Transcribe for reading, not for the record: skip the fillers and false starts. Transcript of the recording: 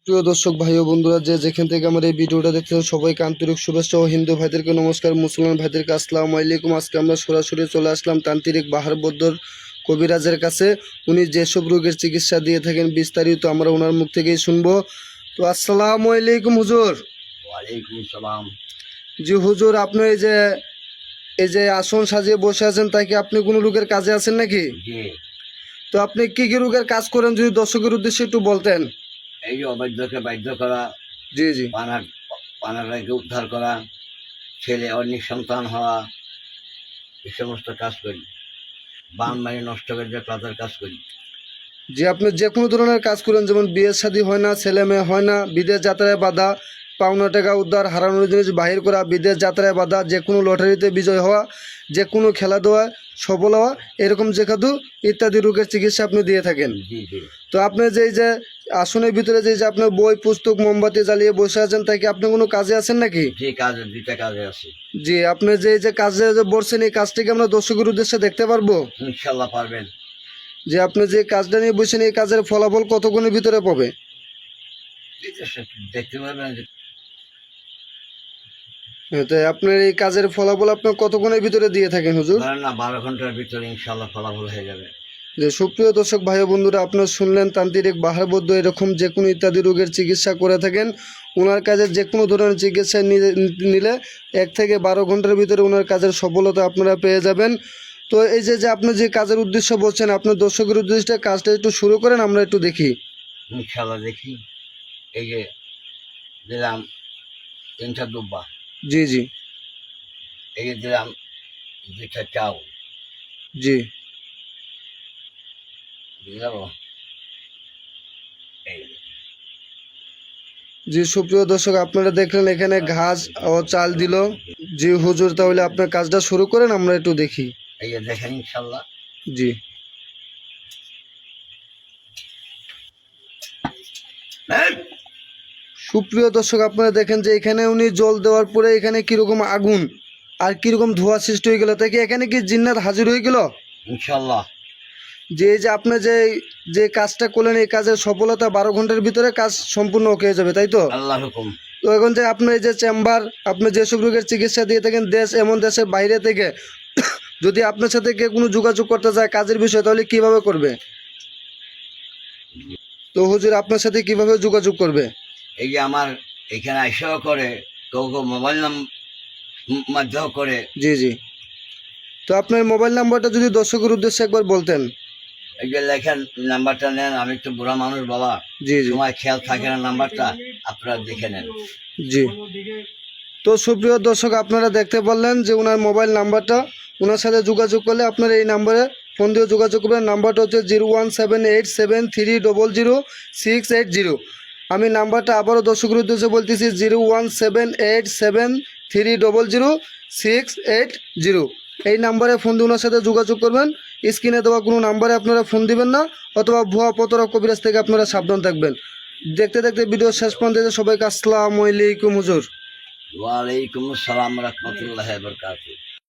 প্রিয় দর্শক ভাই ও বন্ধুরা, যে যেখান থেকে আমার এই ভিডিওটা দেখছেন সবাইকে আন্তরিক শুভেচ্ছা ও হিন্দু ভাইদেরকে নমস্কার, মুসলমান ভাইদেরকে আসসালামু আলাইকুম। আজকে আমরা সরাসরি চলে আসলাম তান্ত্রিক বাহার বদ্দর কবিরাজের কাছে। উনি যেসব রোগের চিকিৎসা দিয়ে থাকেন বিস্তারিত আমরা ওনার মুখ থেকেই শুনবো। তো আসসালামু আলাইকুম হুজুর। ওয়ালাইকুম সালাম। জি হুজুর, আপনি এই যে আসন সাজিয়ে বসে আছেন, তাই কি আপনি কোনো রোগের কাজে আছেন নাকি? জি, তো আপনি কি কি রোগের কাজ করেন যদি দর্শকের উদ্দেশ্যে একটু বলতেন। এই যে অবাধ্যকে বাধ্য করা, জি জি পানাটাকে উদ্ধার করা, ছেলে অনেক সন্তান হওয়া, এই সমস্ত কাজ করি। বান মারি নষ্ট করে যে তাদের কাজ করি। জি, আপনি যে কোনো ধরনের কাজ করেন, যেমন বিয়ে শাদী হয় না, ছেলে মেয়ে হয় না, বিদেশ যাত্রায় বাধা, পাওনা টাকা উদ্ধার, হারানোর জিনিস বাহির করা, বিদেশ যাত্রায় বাধা, যে কোনো লটারিতে বিজয় হওয়া, যে কোনো খেলাধুলায় সফল হওয়া, এরকম যে খাদু ইত্যাদি রোগের চিকিৎসা আপনি দিয়ে থাকেন। জি জি। তো আপনি এই যে আসনের ভিতরে যে আপনার বই পুস্তক মোমবাতি জ্বালিয়ে বসে আছেন, তাই কি আপনি কোনো কাজে আছেন নাকি? যে কাজে দুইটা কাজে আছে। জি, আপনি যে কাজে যে বসছেন, এই কাজটিকে আমরা দর্শকের উদ্দেশ্যে দেখতে পারবো? ইনশাল্লাহ পারবেন। যে আপনি যে কাজটা নিয়ে বসেন, এই কাজের ফলাফল কতক্ষণের ভিতরে পাবে? দেখতে পারবেন। তাই আপনার এই কাজের ফলাফল আপনার কতক্ষণের ভিতরে দিয়ে থাকেন হুজুর? না, 12 ঘন্টার ভিতরে ইনশাল্লাহ ফলাফল হয়ে যাবে। যে সুপ্রিয় দর্শক ভাই ও বন্ধুরা, আপনারা শুনলেন তান্ত্রিক বাহার বৌদ্ধ এরকম যে কোনো ইত্যাদি রোগের চিকিৎসা করে থাকেন। ওনার কাজের যে কোনো ধরনের চিকিৎসা নিলে 1 থেকে 12 ঘন্টার ভিতরে ওনার কাজের সফলতা আপনারা পেয়ে যাবেন। তো এই যে আপনি যে কাজের উদ্দেশ্য বলছেন, আপনার দর্শকের উদ্দেশ্যে কাজটা একটু শুরু করেন, আমরা একটু দেখি। ইনশাল্লাহ দেখি। এই যে দিলাম 3টা দুব্বা, জি জি এই যে দিলাম 2টা চাউ, জি বুঝলাম। এই জি সুপ্রিয় দর্শক, আপনারা দেখলেন এখানে ঘাস ও চাল দিল। জি হুজুর, তাহলে আপনার কাজটা শুরু করেন, আমরা একটু দেখি। এই যে দেখেন ইনশাল্লাহ। জি সুপ্রিয় দর্শক, আপনারা দেখেন যে এখানে উনি জল দেওয়ার পরে এখানে কিরকম আগুন আর কিরকম ধোঁয়া সৃষ্টি হয়ে গেল, তাই কি এখানে কি জিন্নাত হাজির হয়ে গেল? ইনশাল্লাহ। যে এই যে আপনি যে কাজটা করলেন, এই কাজের সফলতা 12 ঘন্টার ভিতরে কাজ সম্পূর্ণ হয়ে যাবে, তাই তো? আল্লাহর হুকুম। তো এখন যে আপনার এই যে চেম্বার, আপনি যেসব রোগের চিকিৎসা দিয়ে থাকেন, এমন দেশের বাইরে থেকে যদি আপনার সাথে কেউ কোনো যোগাযোগ করতে চায় কাজের বিষয়ে, তাহলে কিভাবে করবে? তো হুজুর, আপনার সাথে কিভাবে যোগাযোগ করবে? এই যে আমার এখানে আইসাও করে, কেউ কেউ মোবাইল মাধ্যমে করে। জি জি। তো আপনার মোবাইল নাম্বারটা যদি দর্শকের উদ্দেশ্যে একবার বলতেন। এই যে লেখেন, নাম্বারটা নেন। আমি তো বুড়া মানুষ বাবা, জি জি সময় খেয়াল থাকে না নাম্বারটা, আপনারা দেখে নেন। জি। তো সুপ্রিয় দর্শক, আপনারা দেখতে পারলেন যে ওনার মোবাইল নাম্বারটা। ওনার সাথে যোগাযোগ করলে আপনারা এই নাম্বারে ফোন দিয়ে যোগাযোগ করবেন। নাম্বারটা হচ্ছে 01787300680। আমি নাম্বারটা আবারও দর্শকের উদ্দেশ্যে বলতেছি, 01787300680। এই নাম্বারে ফোন দিয়ে ওনার সাথে যোগাযোগ করবেন। স্ক্রিনে দেওয়া কোনো নাম্বারে আপনারা ফোন দিবেন না, অথবা ভুয়া প্রতারক কবিরাজ থেকে আপনারা সাবধান থাকবেন। দেখতে দেখতে ভিডিও শেষ পর্যন্ত সবাইকে আসসালামু আলাইকুম হুজুর। ওয়ালাইকুম আসসালাম রাহমাতুল্লাহি ওয়া বারাকাতুহু।